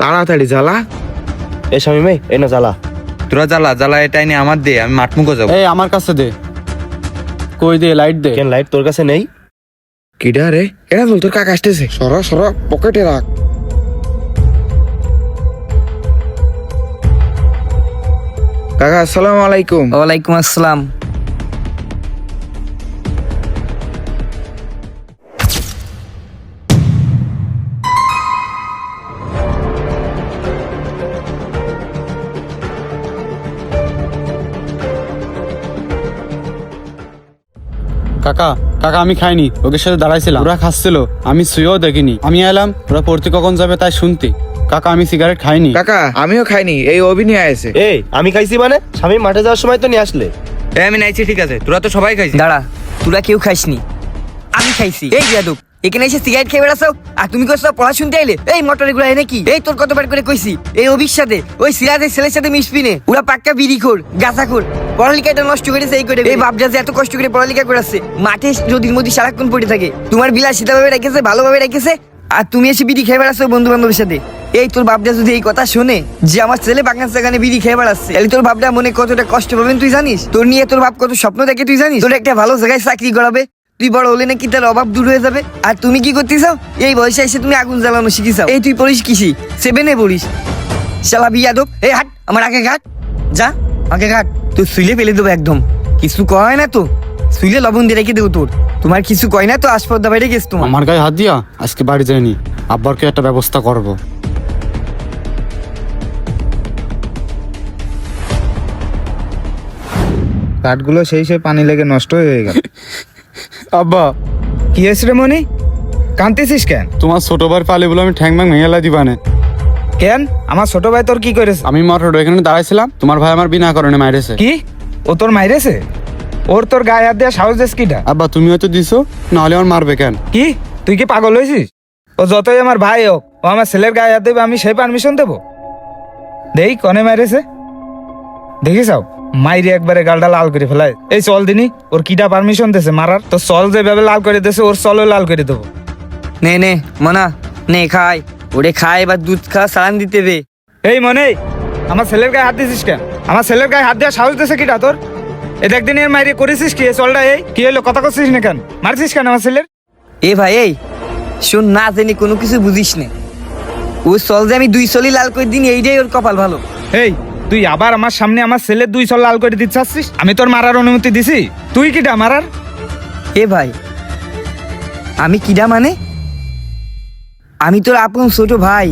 তাড়াতাড়ি জ্বালা। এ শামিম ভাই এ না জ্বালা। তোরা জ্বালা জ্বালা এটাই নিয়ে আমার দে, আমি মাঠমুখো যাবো। এই আমার কাছে দে। কই দে লাইট দে। কেন লাইট তোর কাছে নেই? কিডা রে? কেডা বল তোর কাকা আসতেছে? সরা সরা পকেটে রাখ। কাকা আসসালামু আলাইকুম। ওয়ালাইকুম আসসালাম। কাকা কাকা আমি খাইনি, ওদের সাথে দাঁড়াইছিলাম, ওরা খাচ্ছিল, আমি শুয়েও দেখিনি। আমি এলাম ওরা পড়তে কখন যাবে তাই শুনতে। কাকা আমি সিগারেট খাইনি। কাকা আমিও খাইনি, এই অভিনয় আছে। এই আমি খাইছি মানে? শামিম মাঠে যাওয়ার সময় তো নিয়ে আসলে। আমি নাইছি, ঠিক আছে, তোরা তো সবাই খাইছিস। দাঁড়া, তোরা কেউ খাইসনি, আমি খাইছি। এই বিয়াদব, এখানে এসে সিগারেট খেয়ে বেড়াচ্ছাও আর তুমি করছো পড়া শুনতে এলে? এই মোটরে গুলো এনে কি? এই তোর কতবার করে কইছি এই অভির সাথে ওই সিরাজের ছেলের সাথে মিশবিনে। ওরা পাক্কা বিড়িখোর গাঁজাখোর, পড়ালেখাটা নষ্ট করেছে এই করে। এই বাপজা যে এত কষ্ট করে পড়ালেখা করাচ্ছে, মাঠে যদির মধ্যে সারাক্ষণ পড়ে থাকে। তোমার বিলাসিতা ভাবে রেখেছে, ভালোভাবে রেখেছে, আর তুমি এসে বিড়ি খেয়ে বেড়াচ্ছ বন্ধু বান্ধবের সাথে। এই তোর বাপটা যদি এই কথা শোনে যে আমার ছেলে বাগান সেখানে বিড়ি খেয়ে বেড়াচ্ছে, তাহলে তোর বাপটা মনে কতটা কষ্ট পাবেন তুই জানিস? তোর নিয়ে তোর বাপ কত স্বপ্ন দেখে তুই জানিস? তোর একটা ভালো জায়গায় চাকরি করাবে, তুই বড় হলে নাকি তার অভাব দূর হয়ে যাবে। আর তুমি কি করতে চাও? এই বয়সে এসে তুমি আগুন জ্বালানো শিখিছাও। এই তুই পড়িস কিসি? 7-এ পড়িস। শালা বিয়াদব, এই হাট আমার আগে ঘাট, যা আগে ঘাট। তুই শুইলে ফেলে দেবো একদম। কিছু কয় না তো শুইলে লবণ দিয়ে রেখে দেবো তোর। তোমার কিছু কয় না তো আসপর্দা বাইরে গেছ তোমার। আমার গায়ে হাত দিয়া আজকে বাড়ি যায়নি, আব্বারকে একটা ব্যবস্থা করব। কাঠগুলো সেই পানি লেগে নষ্ট হয়ে গেল। আব্বা কি হয়েছে রে মনি? কাঁদতেছিস কেন? তোমার ছোট ভাই পালে বলে আমি ঠ্যাং ম্যাং ভেঙে দিবানে। কেন? আমার ছোট ভাই তোর কি করেছে? আমি মোটর এখানে দাঁড়াইছিলাম, তোমার ভাই আমার বিনা কারণে মাইরেছে। কি? ও তোর মাইরেছে? ওর তোর গায়ে হাত দেওয়া সাহস দেশ কিটা? আব্বা তুমি হয়তো দিছো, নাহলে আমার মারবে কেন? কি তুই কি পাগল হয়েছিস? ও যতই আমার ভাই হোক, ও আমার ছেলের গায়ে হাত দেবে, আমি সেই পারমিশন দেবো? দেই কনে মাইরেছে দেখিস মাইরে একবারে গালটা লাল করে ফেলায়। এই চল দিনি, ওর কিটা পারমিশন দিয়েছে মারার? তো চল যেভাবে লাল করে দিয়েছে ওর চলও লাল করে দেবো। নে নে মনা নে খাই, ওরে খাই এবার দুধ খা, সালান দিতে বে। এই মনে, আমার ছেলের গায়ে হাত দিছিস কেন? আমার ছেলের গায়ে হাত দেওয়া সাহস দিয়েছে কিটা তোর? এটা একদিন এর মাইরে করেছিস কি? চলটা এই কি হলো? কথা করছিস না কেন? মারছিস কেন আমার ছেলের? এ ভাই এই শোন, না জানি কোনো কিছু বুঝিস না। ও চল যে আমি 2 চলি লাল করে দিন, এইটাই ওর কপাল ভালো। এই তুই আবার আমার সামনে আমার ছেলের 2 চল লাল করে দিতে চাচ্ছিস? আমি তোর মারার অনুমতি দিছি? তুই কিটা মারার? এ ভাই আমি কিডা মানে? আমি তোর আপন ছোট ভাই।